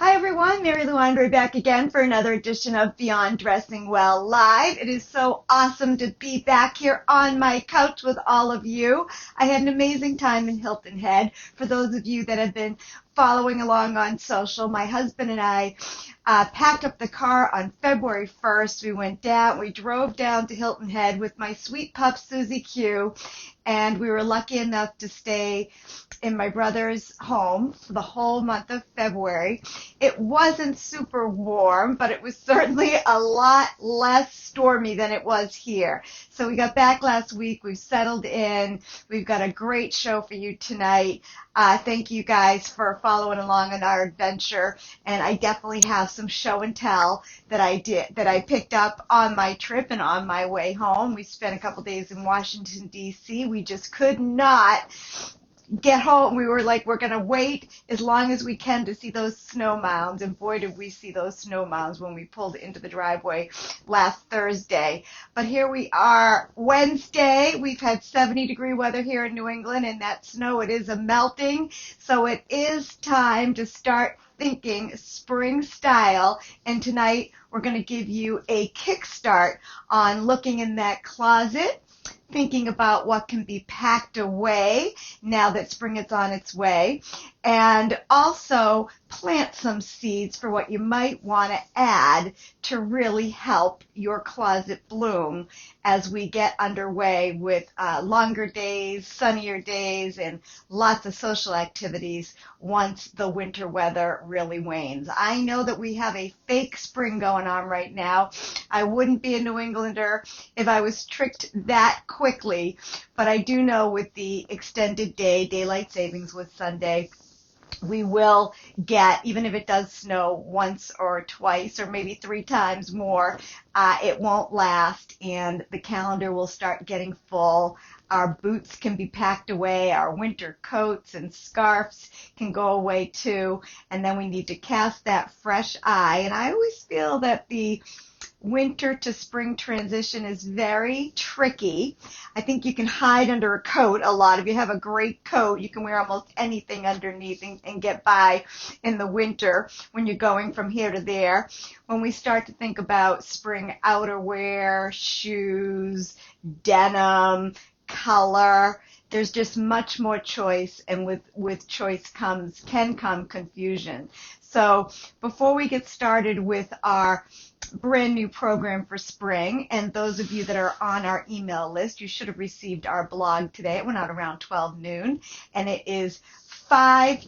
Hi everyone, Mary Lou Andre back again for another edition of Beyond Dressing Well Live. It is so awesome to be back here on my couch with all of you. I had an amazing time in Hilton Head. For those of you that have been following along on social, my husband and I packed up the car on February 1st. We drove down to Hilton Head with my sweet pup Susie Q, and we were lucky enough to stay in my brother's home for the whole month of February. It wasn't super warm, but it was certainly a lot less stormy than it was here. So we got back last week. We've settled in. We've got a great show for you tonight. Thank you guys for following along on our adventure. And I definitely have some show and tell that I picked up on my trip and on my way home. We spent a couple days in Washington, D.C. We just could not get home. We were like, we're going to wait as long as we can to see those snow mounds. And boy, did we see those snow mounds when we pulled into the driveway last Thursday. But here we are, Wednesday. We've had 70-degree weather here in New England, and that snow, it is a melting. So it is time to start thinking spring style. And tonight, we're going to give you a kickstart on looking in that closet, thinking about what can be packed away now that spring is on its way, and also plant some seeds for what you might want to add to really help your closet bloom as we get underway with longer days, sunnier days, and lots of social activities once the winter weather really wanes. I know that we have a fake spring going on right now. I wouldn't be a New Englander if I was tricked that quickly, but I do know with the extended day, daylight savings with Sunday, we will get, even if it does snow once or twice or maybe 3 times more, it won't last, and the calendar will start getting full. Our boots can be packed away, our winter coats and scarves can go away too, and then we need to cast that fresh eye. And I always feel that the winter to spring transition is very tricky. I think you can hide under a coat a lot. If you have a great coat, you can wear almost anything underneath and get by in the winter when you're going from here to there. When we start to think about spring outerwear, shoes, denim, color, there's just much more choice, and with choice can come confusion. So before we get started with our brand new program for spring, and those of you that are on our email list, you should have received our blog today. It went out around 12 noon, and it is 5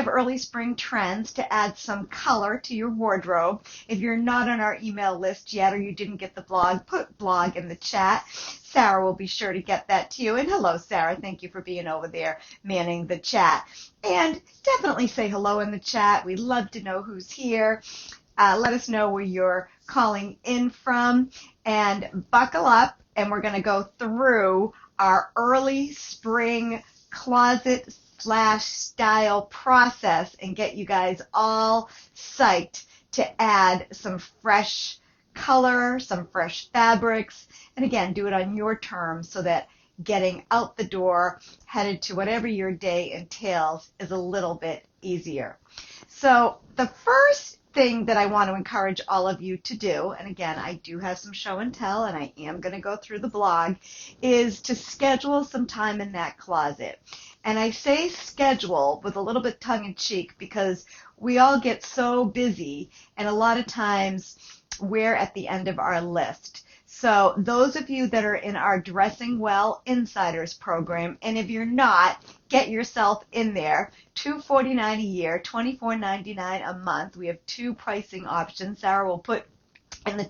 early spring trends to add some color to your wardrobe. If you're not on our email list yet, or you didn't get the blog, put blog in the chat. Sarah will be sure to get that to you. And hello, Sarah. Thank you for being over there manning the chat. And definitely say hello in the chat. We'd love to know who's here. Let us know where you're calling in from, and buckle up, and we're going to go through our early spring closet / style process and get you guys all psyched to add some fresh color, some fresh fabrics, and again, do it on your terms so that getting out the door, headed to whatever your day entails, is a little bit easier. So the first thing that I want to encourage all of you to do, and again, I do have some show and tell, and I am going to go through the blog, is to schedule some time in that closet. And I say schedule with a little bit tongue-in-cheek because we all get so busy, and a lot of times we're at the end of our list. So those of you that are in our Dressing Well Insiders program, and if you're not, get yourself in there. $249 a year, $24.99 a month. We have 2 pricing options. Sarah will put in the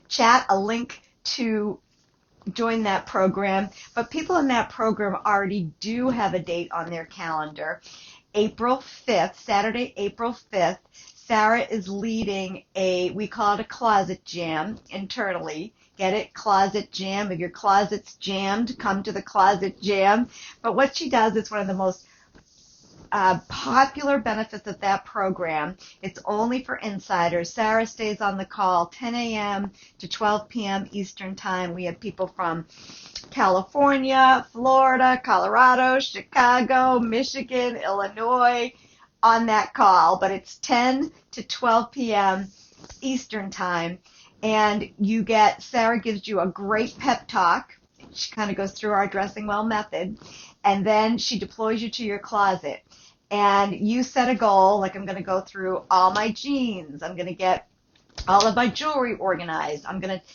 chat a link to join that program. But people in that program already do have a date on their calendar. April 5th, Saturday, April 5th, Sarah is leading we call it a closet jam internally. Get it? Closet jam. If your closet's jammed, come to the closet jam. But what she does is one of the most popular benefits of that program. It's only for insiders. Sarah stays on the call 10 a.m. to 12 p.m. Eastern Time. We have people from California, Florida, Colorado, Chicago, Michigan, Illinois, on that call, but it's 10 to 12 p.m. Eastern time, and Sarah gives you a great pep talk. She kind of goes through our dressing well method, and then she deploys you to your closet. And you set a goal, like I'm going to go through all my jeans. I'm going to get all of my jewelry organized. I'm going to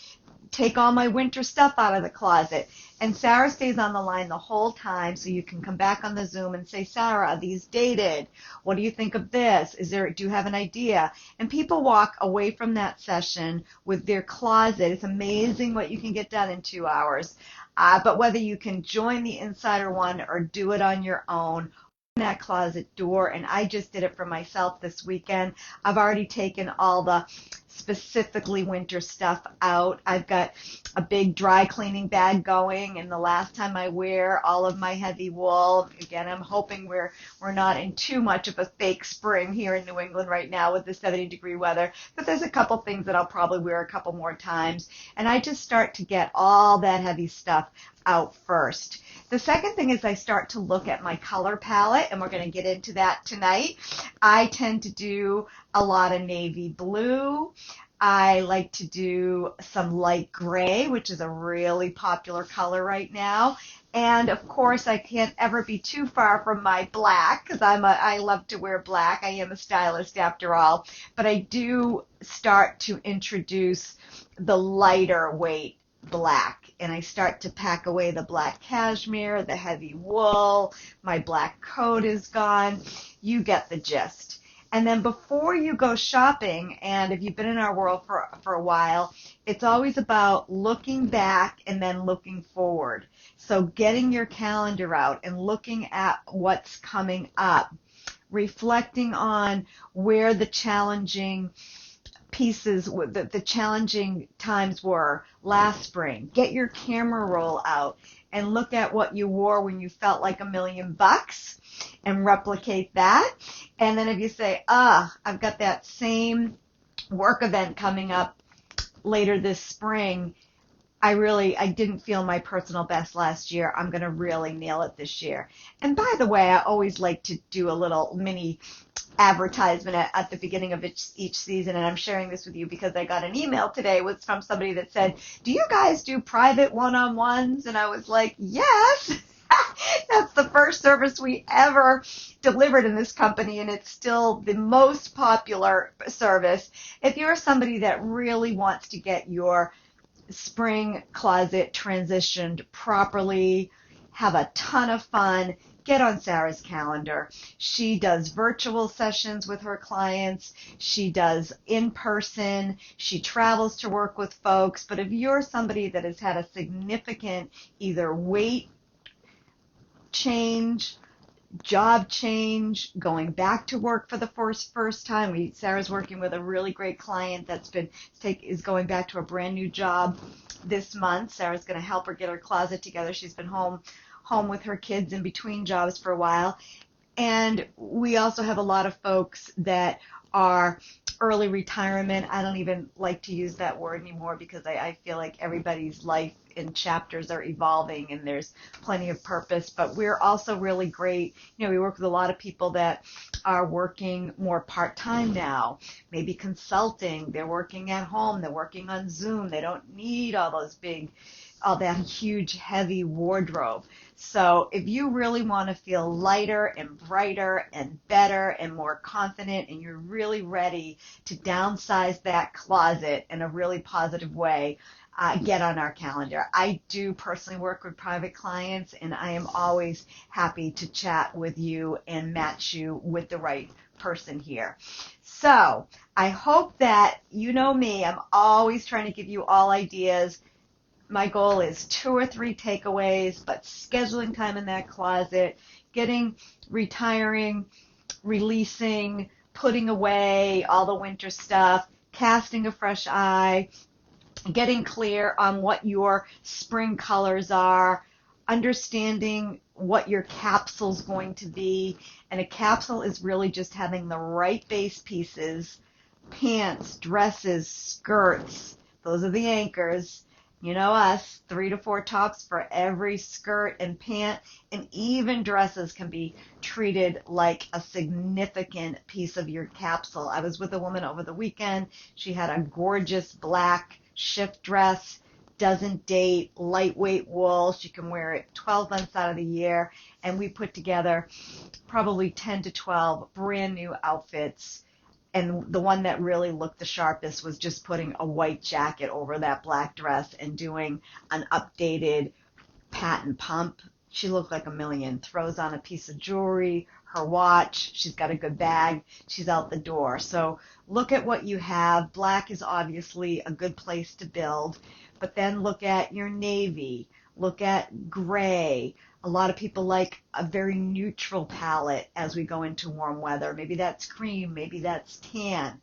take all my winter stuff out of the closet. And Sarah stays on the line the whole time, so you can come back on the Zoom and say, Sarah, these dated. What do you think of this? Do you have an idea? And people walk away from that session with their closet. It's amazing what you can get done in 2 hours. But whether you can join the Insider one or do it on your own, that closet door, and I just did it for myself this weekend. I've already taken all the specifically winter stuff out. I've got a big dry cleaning bag going, and the last time I wear all of my heavy wool. Again, I'm hoping we're not in too much of a fake spring here in New England right now with the 70-degree weather, but there's a couple things that I'll probably wear a couple more times, and I just start to get all that heavy stuff out first. The second thing is I start to look at my color palette, and we're going to get into that tonight. I tend to do a lot of navy blue. I like to do some light gray, which is a really popular color right now. And of course, I can't ever be too far from my black, because I love to wear black. I am a stylist after all. But I do start to introduce the lighter weight black, and I start to pack away the black cashmere, the heavy wool. My black coat is gone. You get the gist. And then before you go shopping, and if you've been in our world for a while, it's always about looking back and then looking forward. So getting your calendar out and looking at what's coming up, reflecting on where the challenging pieces, the challenging times were last spring. Get your camera roll out and look at what you wore when you felt like $1,000,000 and replicate that. And then if you say, I've got that same work event coming up later this spring, I didn't feel my personal best last year. I'm going to really nail it this year. And by the way, I always like to do a little mini advertisement at the beginning of each season, and I'm sharing this with you because I got an email today from somebody that said, do you guys do private one-on-ones? And I was like, yes. That's the first service we ever delivered in this company, and it's still the most popular service. If you're somebody that really wants to get your spring closet transitioned properly, have a ton of fun, get on Sarah's calendar. She does virtual sessions with her clients. She does in-person. She travels to work with folks. But if you're somebody that has had a significant either weight change, job change, going back to work for the first time. Sarah's working with a really great client is going back to a brand new job this month. Sarah's going to help her get her closet together. She's been home with her kids in between jobs for a while. And we also have a lot of folks that are early retirement. I don't even like to use that word anymore because I feel like everybody's life and chapters are evolving and there's plenty of purpose. But we're also really great. We work with a lot of people that are working more part-time now, maybe consulting. They're working at home. They're working on Zoom. They don't need all that huge, heavy wardrobe. So if you really want to feel lighter and brighter and better and more confident, and you're really ready to downsize that closet in a really positive way, get on our calendar. I do personally work with private clients, and I am always happy to chat with you and match you with the right person here. So I hope that you know me. I'm always trying to give you all ideas. My goal is 2 or 3 takeaways, but scheduling time in that closet, retiring, releasing, putting away all the winter stuff, casting a fresh eye, getting clear on what your spring colors are, understanding what your capsule's going to be. And a capsule is really just having the right base pieces, pants, dresses, skirts. Those are the anchors. You know us, 3 to 4 tops for every skirt and pant, and even dresses can be treated like a significant piece of your capsule. I was with a woman over the weekend. She had a gorgeous black shift dress, doesn't date, lightweight wool. She can wear it 12 months out of the year, and we put together probably 10 to 12 brand new outfits, and the one that really looked the sharpest was just putting a white jacket over that black dress and doing an updated patent pump. She looked like a million. Throws on a piece of jewelry, her watch. She's got a good bag. She's out the door. So look at what you have. Black is obviously a good place to build, but then look at your navy. Look at gray. A lot of people like a very neutral palette as we go into warm weather. Maybe that's cream, maybe that's tan.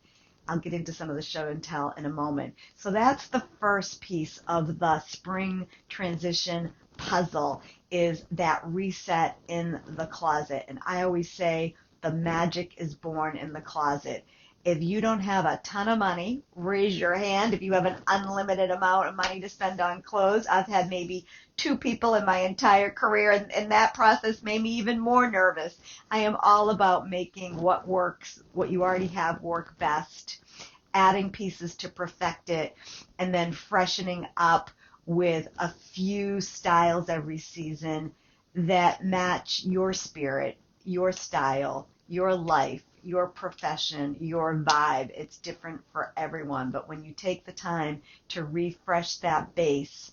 I'll get into some of the show and tell in a moment. So that's the first piece of the spring transition puzzle, is that reset in the closet. And I always say the magic is born in the closet. If you don't have a ton of money, raise your hand. If you have an unlimited amount of money to spend on clothes, I've had maybe 2 people in my entire career, and that process made me even more nervous. I am all about making what works, what you already have, work best, adding pieces to perfect it, and then freshening up with a few styles every season that match your spirit, your style, your life, your profession, your vibe. It's different for everyone, but when you take the time to refresh that base,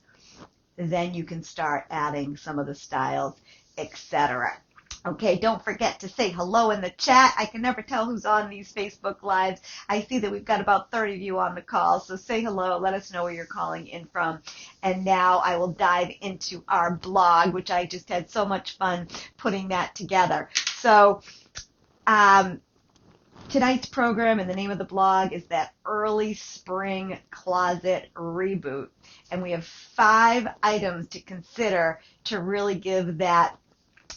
then you can start adding some of the styles, etc. Okay, don't forget to say hello in the chat. I can never tell who's on these Facebook Lives. I see that we've got about 30 of you on the call, so say hello. Let us know where you're calling in from. And now I will dive into our blog, which I just had so much fun putting that together. So tonight's program and the name of the blog is that Early Spring Closet Reboot. And we have 5 items to consider to really give that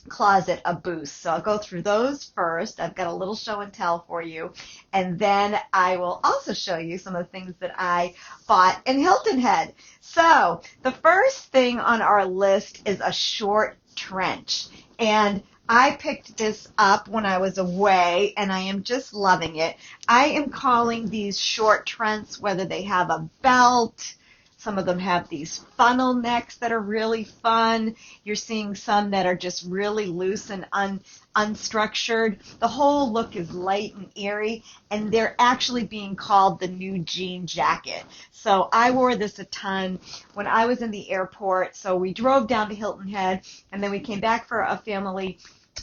closet a boost. So I'll go through those first. I've got a little show and tell for you. And then I will also show you some of the things that I bought in Hilton Head. So the first thing on our list is a short trench. And I picked this up when I was away, and I am just loving it. I am calling these short trends, whether they have a belt. Some of them have these funnel necks that are really fun. You're seeing some that are just really loose and unstructured. The whole look is light and airy, and they're actually being called the new jean jacket. So I wore this a ton when I was in the airport. So we drove down to Hilton Head, and then we came back for a family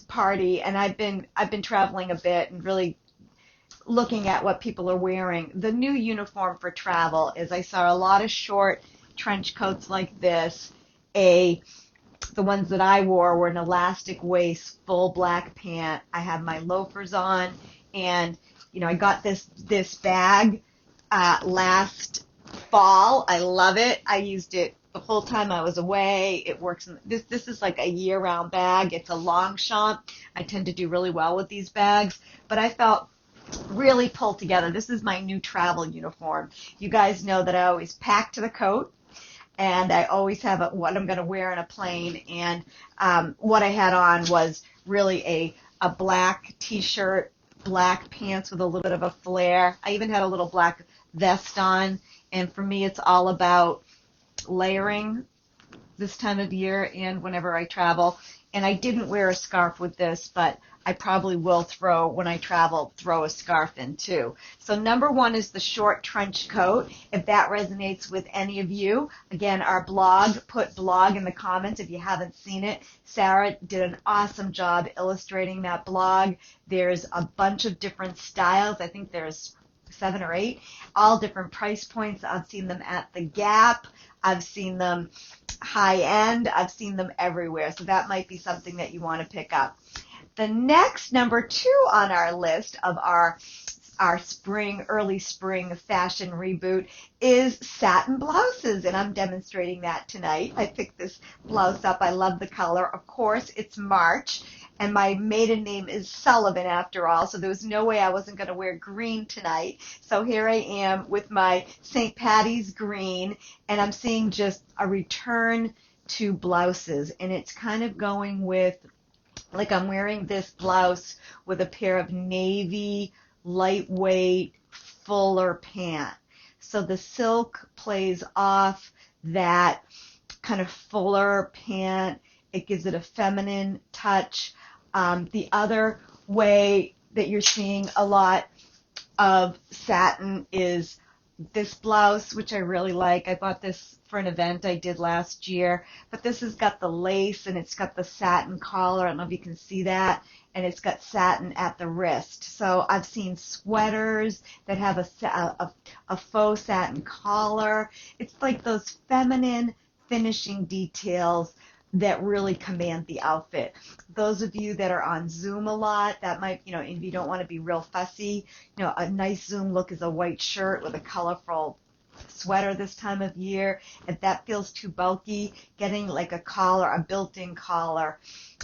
party, and I've been traveling a bit and really looking at what people are wearing. The new uniform for travel is I saw a lot of short trench coats like this. The ones that I wore were an elastic waist, full black pant. I have my loafers on, and I got this bag last fall. I love it. I used it the whole time I was away. It works. This is like a year-round bag. It's a Longchamp. I tend to do really well with these bags, but I felt really pulled together. This is my new travel uniform. You guys know that I always pack to the coat, and I always have what I'm going to wear on a plane. And what I had on was really a black t-shirt, black pants with a little bit of a flare. I even had a little black vest on. And for me, it's all about layering this time of year and whenever I travel. And I didn't wear a scarf with this, but I probably will when I travel, throw a scarf in too. So number 1 is the short trench coat. If that resonates with any of you, again, our blog, put blog in the comments if you haven't seen it. Sarah did an awesome job illustrating that blog. There's a bunch of different styles. I think there's 7 or 8, all different price points. I've seen them at the Gap. I've seen them high end. I've seen them everywhere. So that might be something that you want to pick up. The next, number 2 on our list of our early spring fashion reboot is satin blouses, and I'm demonstrating that tonight. I picked this blouse up. I love the color. Of course, it's March, and my maiden name is Sullivan after all, so there was no way I wasn't going to wear green tonight. So here I am with my St. Patty's green, and I'm seeing just a return to blouses, and it's kind of going with, like, I'm wearing this blouse with a pair of navy, lightweight, fuller pant. So the silk plays off that kind of fuller pant. It gives it a feminine touch. The other way that you're seeing a lot of satin is this blouse, which I really like. I bought this for an event I did last year, but this has got the lace and it's got the satin collar. I don't know if you can see that, and it's got satin at the wrist. So I've seen sweaters that have a faux satin collar. It's like those feminine finishing details that really command the outfit. Those of you that are on Zoom a lot, that might, if you don't want to be real fussy, a nice Zoom look is a white shirt with a colorful sweater this time of year. If that feels too bulky, getting like a collar, a built-in collar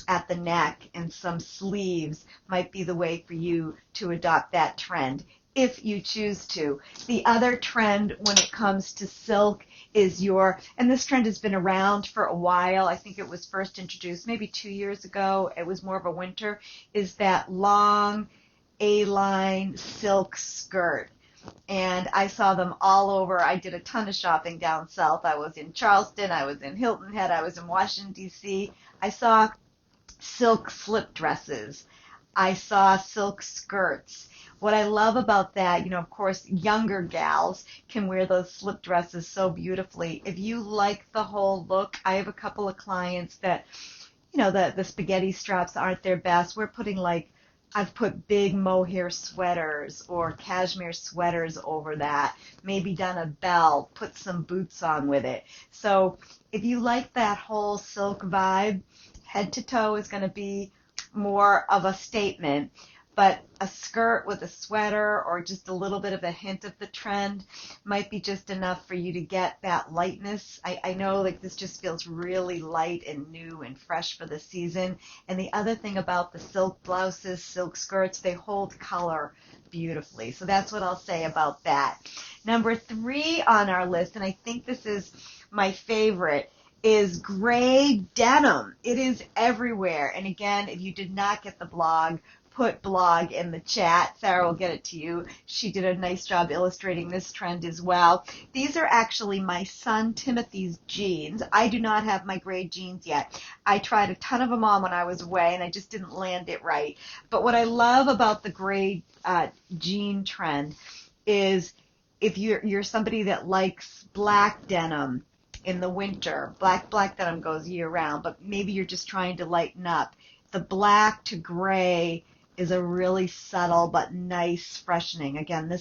at the neck and some sleeves might be the way for you to adopt that trend if you choose to. The other trend when it comes to silk is and this trend has been around for a while. I think it was first introduced maybe 2 years ago. It was more of a winter, is that long A-line silk skirt. And I saw them all over. I did a ton of shopping down south. I was in Charleston. I was in Hilton Head. I was in Washington, D.C. I saw silk slip dresses. I saw silk skirts. What I love about that, of course, younger gals can wear those slip dresses so beautifully. If you like the whole look, I have a couple of clients that, the spaghetti straps aren't their best. I've put big mohair sweaters or cashmere sweaters over that, maybe done a belt, put some boots on with it. So if you like that whole silk vibe, head to toe is going to be more of a statement. But a skirt with a sweater or just a little bit of a hint of the trend might be just enough for you to get that lightness. I know like this just feels really light and new and fresh for the season. And the other thing about the silk blouses, silk skirts, they hold color beautifully. So that's what I'll say about that. Number 3 on our list, and I think this is my favorite, is gray denim. It is everywhere. And again, if you did not get the blog, put blog in the chat. Sarah will get it to you. She did a nice job illustrating this trend as well. These are actually my son Timothy's jeans. I do not have my gray jeans yet. I tried a ton of them on when I was away, and I just didn't land it right. But what I love about the gray jean trend is if you're somebody that likes black denim in the winter, black denim goes year round, but maybe you're just trying to lighten up. The black to gray is a really subtle but nice freshening. Again,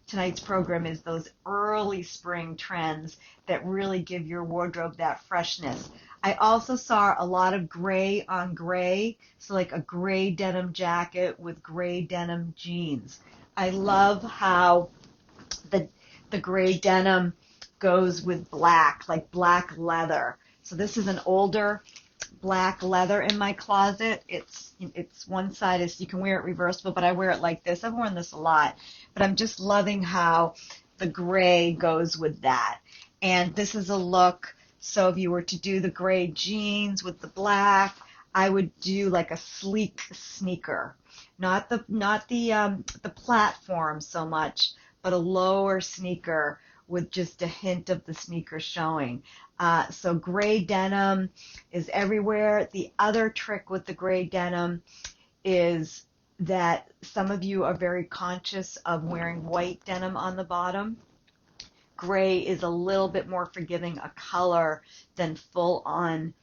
tonight's program is those early spring trends that really give your wardrobe that freshness. I also saw a lot of gray on gray, so like a gray denim jacket with gray denim jeans. I love how the gray denim goes with black, like black leather. So this is an older black leather in my closet. It's one side is, you can wear it reversible, but I wear it like this. I've worn this a lot, but I'm just loving how the gray goes with that. And this is a look, so if you were to do the gray jeans with the black, I would do like a sleek sneaker, not the platform so much, but a lower sneaker with just a hint of the sneaker showing. So gray denim is everywhere. The other trick with the gray denim is that some of you are very conscious of wearing white denim on the bottom. Gray is a little bit more forgiving a color than full on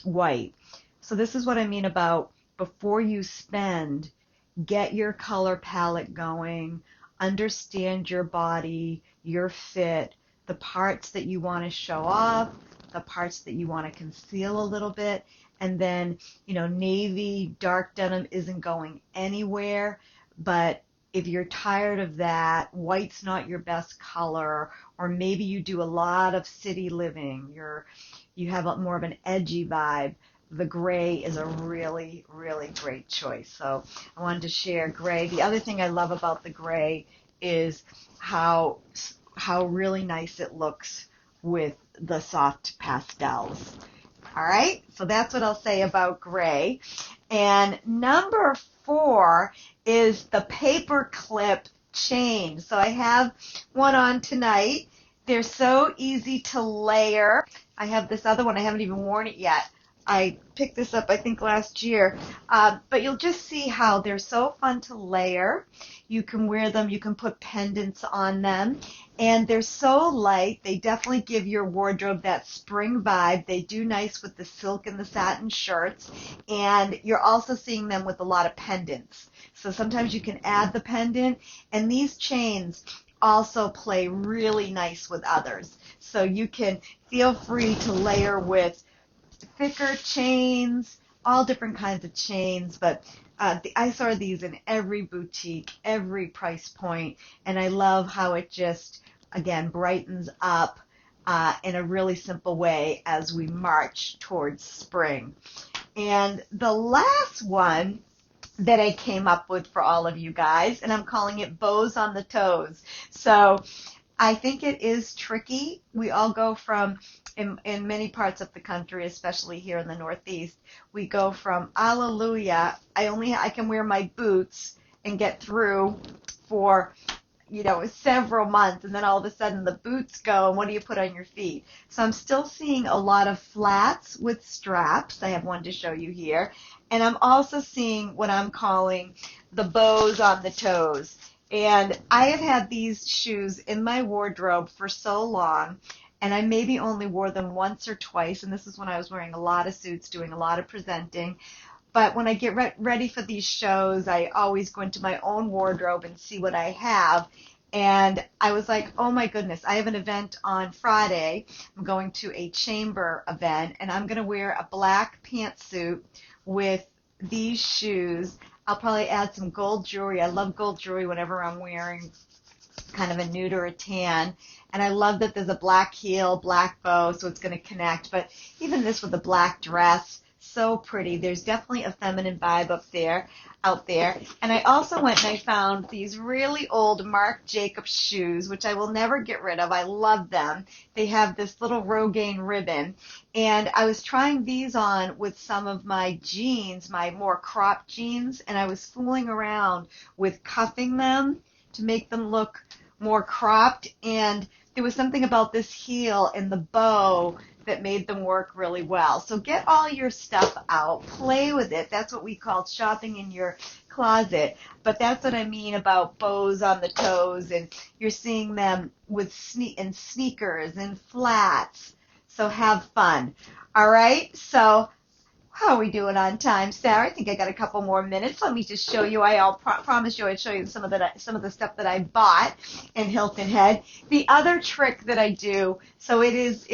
white. So this is what I mean about before you spend, get your color palette going, understand your body, your fit, the parts that you want to show off, the parts that you want to conceal a little bit, and then, navy, dark denim isn't going anywhere, but if you're tired of that, white's not your best color, or maybe you do a lot of city living, you have more of an edgy vibe, the gray is a really, really great choice. So I wanted to share gray. The other thing I love about the gray is how really nice it looks with the soft pastels. All right, so that's what I'll say about gray. And number 4 is the paper clip chain. So I have one on tonight. They're so easy to layer. I have this other one. I haven't even worn it yet. I picked this up, I think, last year. But you'll just see how they're so fun to layer. You can wear them. You can put pendants on them. And they're so light. They definitely give your wardrobe that spring vibe. They do nice with the silk and the satin shirts. And you're also seeing them with a lot of pendants. So sometimes you can add the pendant. And these chains also play really nice with others. So you can feel free to layer with thicker chains, all different kinds of chains, but I saw these in every boutique, every price point, and I love how it just, again, brightens up in a really simple way as we march towards spring. And the last one that I came up with for all of you guys, and I'm calling it bows on the toes. So I think it is tricky. We all go from, in many parts of the country, especially here in the Northeast, we go from hallelujah, I can wear my boots and get through for, several months, and then all of a sudden the boots go, and what do you put on your feet? So I'm still seeing a lot of flats with straps. I have one to show you here. And I'm also seeing what I'm calling the bows on the toes. And I have had these shoes in my wardrobe for so long, and I maybe only wore them once or twice, and this is when I was wearing a lot of suits, doing a lot of presenting. But when I get ready for these shows, I always go into my own wardrobe and see what I have. And I was like, oh my goodness, I have an event on Friday. I'm going to a chamber event, and I'm going to wear a black pantsuit with these shoes. I'll probably add some gold jewelry. I love gold jewelry whenever I'm wearing kind of a nude or a tan. And I love that there's a black heel, black bow, so it's going to connect. But even this with a black dress, so pretty. There's definitely a feminine vibe out there. And I also went and I found these really old Marc Jacobs shoes, which I will never get rid of. I love them. They have this little Rogaine ribbon. And I was trying these on with some of my jeans, my more cropped jeans, and I was fooling around with cuffing them to make them look more cropped. And there was something about this heel and the bow that made them work really well. So get all your stuff out, play with it. That's what we call shopping in your closet. But that's what I mean about bows on the toes, and you're seeing them with sneakers and flats. So have fun. All right, so how are we doing on time, Sarah? I think I got a couple more minutes. Let me just show you. I promised you I'd show you some of the stuff that I bought in Hilton Head. The other trick that I do, so it is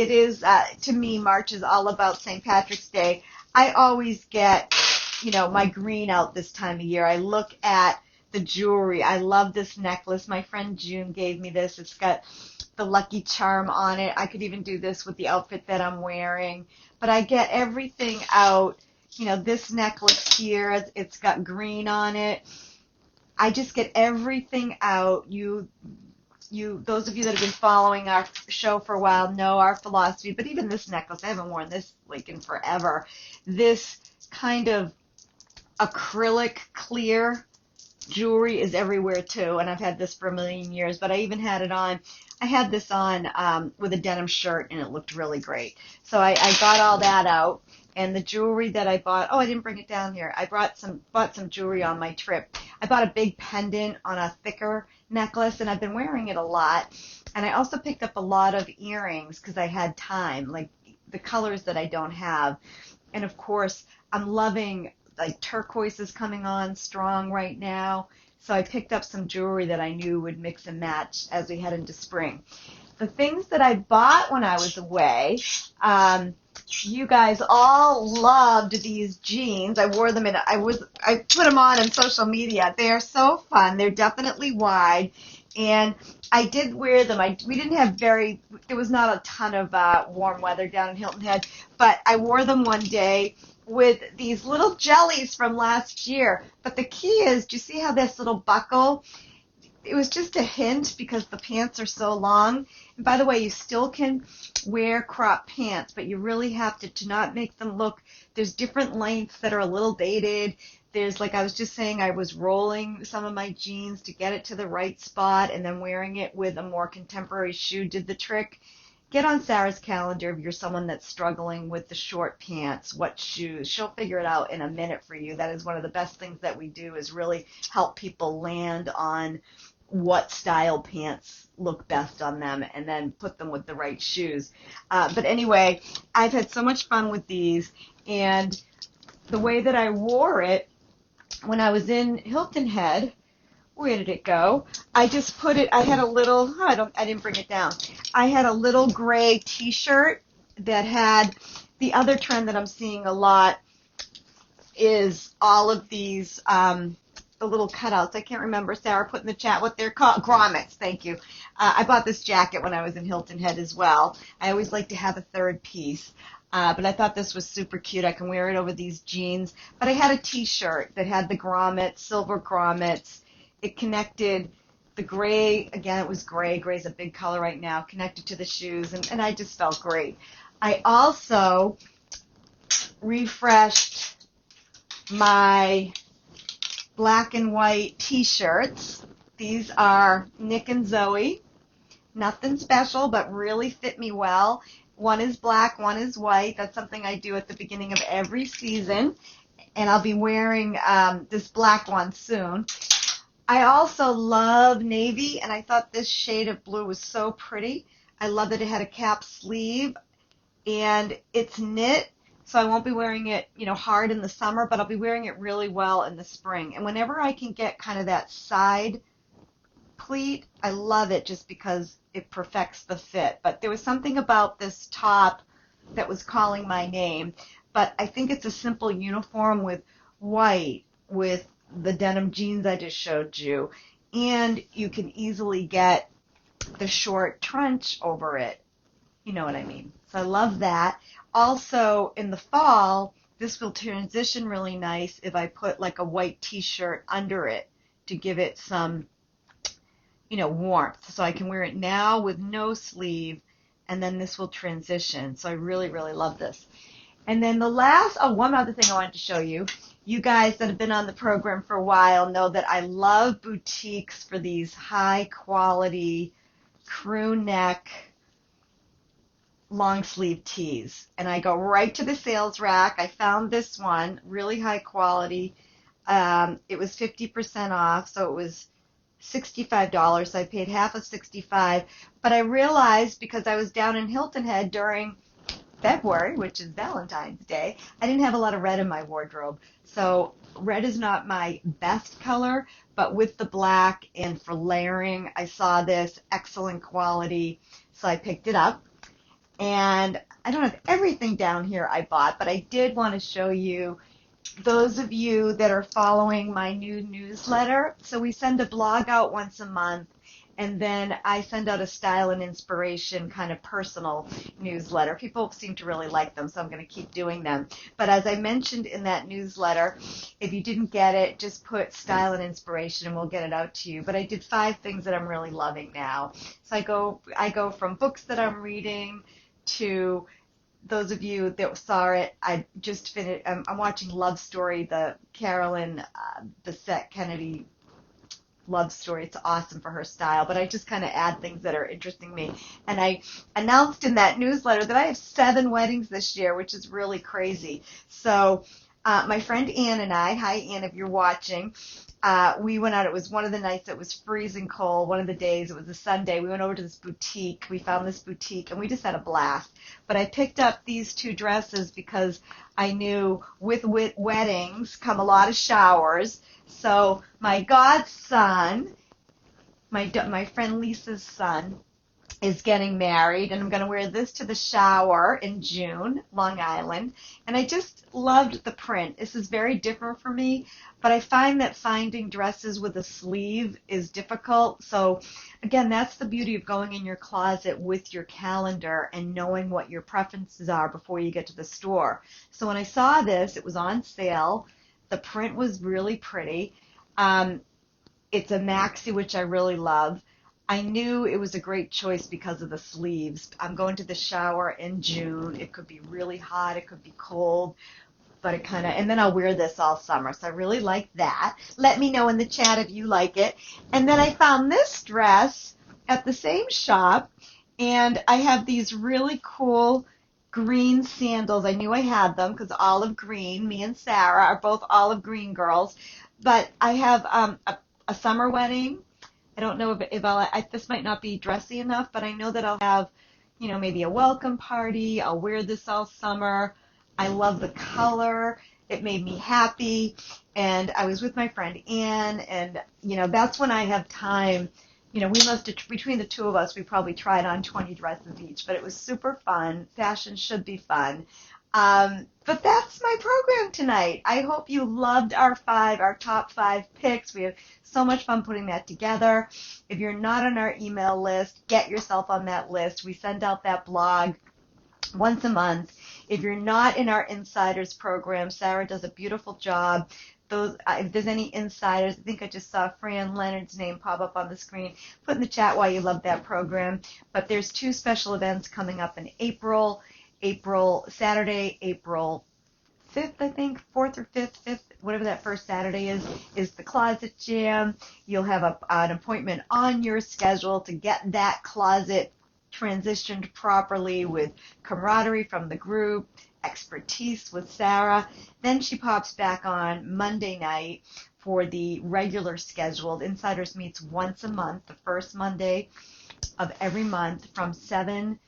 to me, March is all about St. Patrick's Day. I always get, my green out this time of year. I look at the jewelry. I love this necklace. My friend June gave me this. It's got the Lucky Charm on it. I could even do this with the outfit that I'm wearing. But I get everything out. This necklace here, it's got green on it. I just get everything out. Those of you that have been following our show for a while know our philosophy. But even this necklace, I haven't worn this like in forever. This kind of acrylic clear jewelry is everywhere too, and I've had this for a million years, but I even had it on. I had this on with a denim shirt, and it looked really great. So I got all that out, and the jewelry that I bought, I didn't bring it down here. I bought some jewelry on my trip. I bought a big pendant on a thicker necklace, and I've been wearing it a lot. And I also picked up a lot of earrings because I had time, like the colors that I don't have. And of course, I'm loving, like, turquoise is coming on strong right now. So I picked up some jewelry that I knew would mix and match as we head into spring. The things that I bought when I was away, you guys all loved these jeans. I wore them I put them on social media. They are so fun. They're definitely wide. And I did wear them. We didn't have there was not a ton of warm weather down in Hilton Head, but I wore them one day with these little jellies from last year. But the key is, do you see how this little buckle, it was just a hint because the pants are so long. And by the way, you still can wear crop pants, but you really have to not make them look, there's different lengths that are a little dated. There's, like I was just saying, I was rolling some of my jeans to get it to the right spot, and then wearing it with a more contemporary shoe did the trick. Get on Sarah's calendar if you're someone that's struggling with the short pants, what shoes. She'll figure it out in a minute for you. That is one of the best things that we do, is really help people land on what style pants look best on them and then put them with the right shoes. But anyway, I've had so much fun with these, and the way that I wore it when I was in Hilton Head, where did it go? I just put it, I had a little, I didn't bring it down. I had a little gray t-shirt that had, the other trend that I'm seeing a lot is all of these, the little cutouts. I can't remember, Sarah put in the chat what they're called. Grommets, thank you. I bought this jacket when I was in Hilton Head as well. I always like to have a third piece. But I thought this was super cute. I can wear it over these jeans. But I had a t-shirt that had the grommets, silver grommets. It connected the gray, again, it was gray. Gray's a big color right now, connected to the shoes, and I just felt great. I also refreshed my black and white t-shirts. These are Nick and Zoe. Nothing special, but really fit me well. One is black, one is white. That's something I do at the beginning of every season, and I'll be wearing this black one soon. I also love navy, and I thought this shade of blue was so pretty. I love that it had a cap sleeve, and it's knit, so I won't be wearing it, hard in the summer, but I'll be wearing it really well in the spring. And whenever I can get kind of that side pleat, I love it just because it perfects the fit. But there was something about this top that was calling my name. But I think it's a simple uniform with white, with the denim jeans I just showed you, and you can easily get the short trench over it. You know what I mean. So I love that. Also, in the fall, this will transition really nice if I put like a white t-shirt under it to give it some, warmth. So I can wear it now with no sleeve, and then this will transition. So I really, really love this. And then the last, one other thing I wanted to show you. You guys that have been on the program for a while know that I love boutiques for these high quality crew neck long sleeve tees. And I go right to the sales rack. I found this one, really high quality. It was 50% off, so it was $65. So I paid half of $65. But I realized, because I was down in Hilton Head during February, which is Valentine's Day, I didn't have a lot of red in my wardrobe. So red is not my best color, but with the black and for layering, I saw this excellent quality, so I picked it up. And I don't have everything down here I bought, but I did want to show you, those of you that are following my new newsletter. So we send a blog out once a month, and then I send out a style and inspiration kind of personal newsletter. People seem to really like them, so I'm going to keep doing them. But as I mentioned in that newsletter, if you didn't get it, just put style and inspiration and we'll get it out to you. But I did 5 things that I'm really loving now. So I go from books that I'm reading to, those of you that saw it, I just finished, I'm watching Love Story, the Carolyn Bessette Kennedy love story. It's awesome for her style, but I just kind of add things that are interesting me. And I announced in that newsletter that I have 7 weddings this year, which is really crazy. So my friend Ann and I, hi Ann if you're watching, we went out. It was one of the nights that was freezing cold. One of the days, it was a Sunday. We went over to this boutique. We found this boutique, and we just had a blast. But I picked up these 2 dresses because I knew with weddings come a lot of showers. So my godson, my friend Lisa's son, is getting married, and I'm going to wear this to the shower in June, Long Island. And I just loved the print. This is very different for me, but I find that finding dresses with a sleeve is difficult. So again, that's the beauty of going in your closet with your calendar and knowing what your preferences are before you get to the store. So when I saw this, it was on sale. The print was really pretty. It's a maxi, which I really love. I knew it was a great choice because of the sleeves. I'm going to the shower in June. It could be really hot. It could be cold. But it kind of, and then I'll wear this all summer. So I really like that. Let me know in the chat if you like it. And then I found this dress at the same shop. And I have these really cool green sandals. I knew I had them because olive green. Me and Sarah are both olive green girls. But I have a summer wedding. I don't know if this might not be dressy enough, but I know that I'll have, maybe a welcome party. I'll wear this all summer. I love the color. It made me happy. And I was with my friend Ann, and, that's when I have time. We must have, between the two of us, we probably tried on 20 dresses each, but it was super fun. Fashion should be fun. But that's my program tonight. I hope you loved our top five picks. We have so much fun putting that together. If you're not on our email list, get yourself on that list. We send out that blog once a month. If you're not in our insiders program, Sarah does a beautiful job. If there's any insiders, I think I just saw Fran Leonard's name pop up on the screen. Put in the chat why you love that program. But there's two special events coming up in April. Saturday, April 5th, I think, 4th or 5th, whatever that first Saturday is the Closet Jam. You'll have an appointment on your schedule to get that closet transitioned properly with camaraderie from the group, expertise with Sarah. Then she pops back on Monday night for the regular scheduled. Insiders meets once a month, the first Monday of every month from 7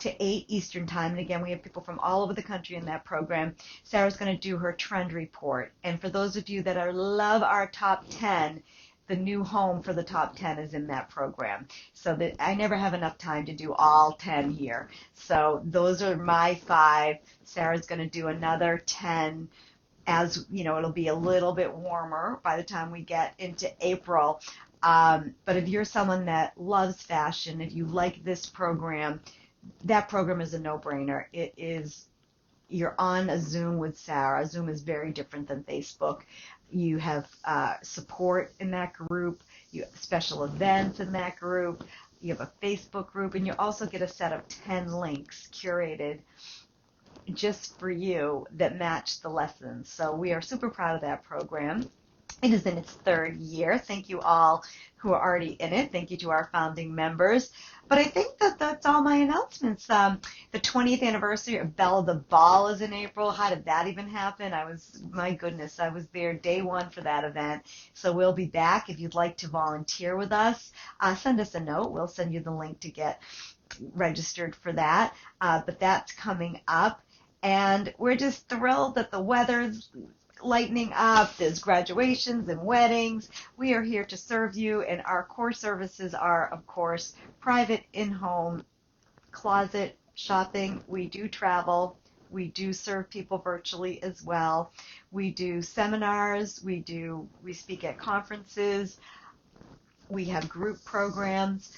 to 8 Eastern time. And again, we have people from all over the country in that program. Sarah's going to do her trend report. And for those of you that love our top 10, the new home for the top 10 is in that program. So that I never have enough time to do all 10 here. So those are my 5. Sarah's going to do another 10. As you know, it'll be a little bit warmer by the time we get into April. But if you're someone that loves fashion, if you like this program, that program is a no-brainer. You're on a Zoom with Sarah. Zoom is very different than Facebook. You have support in that group. You have special events in that group. You have a Facebook group, and you also get a set of 10 links curated just for you that match the lessons. So we are super proud of that program. It is in its 3rd year. Thank you all who are already in it. Thank you to our founding members. But I think that's all my announcements. The 20th anniversary of Belle the Ball is in April. How did that even happen? My goodness, I was there day one for that event. So we'll be back. If you'd like to volunteer with us, send us a note. We'll send you the link to get registered for that. But that's coming up. And we're just thrilled that the weather's lightening up. There's graduations and weddings. We are here to serve you, and our core services are, of course, private in-home closet shopping. We do travel. We do serve people virtually as well. We do seminars. We speak at conferences. We have group programs.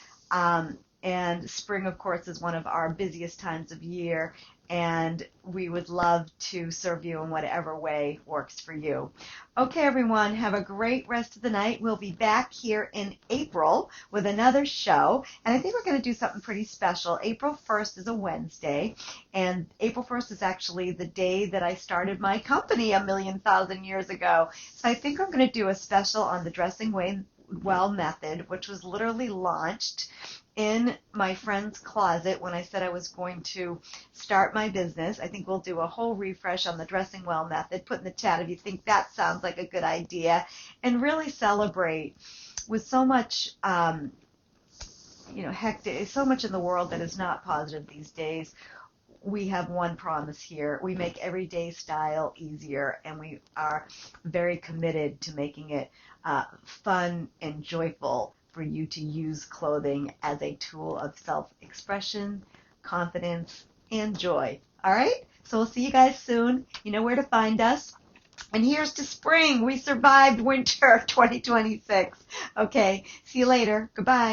And spring, of course, is one of our busiest times of year, and we would love to serve you in whatever way works for you. Okay, everyone, have a great rest of the night. We'll be back here in April with another show, and I think we're going to do something pretty special. April 1st is a Wednesday, and April 1st is actually the day that I started my company 1,000,000 years ago. So I think I'm going to do a special on the Dressing Well method, which was literally launched in my friend's closet when I said I was going to start my business. I think we'll do a whole refresh on the Dressing Well method. Put in the chat if you think that sounds like a good idea, and really celebrate with so much hectic, so much in the world that is not positive these days. We have one promise here. We make everyday style easier, and we are very committed to making it fun and joyful for you to use clothing as a tool of self-expression, confidence, and joy. All right? So we'll see you guys soon. You know where to find us. And here's to spring. We survived winter 2026. Okay, see you later. Goodbye.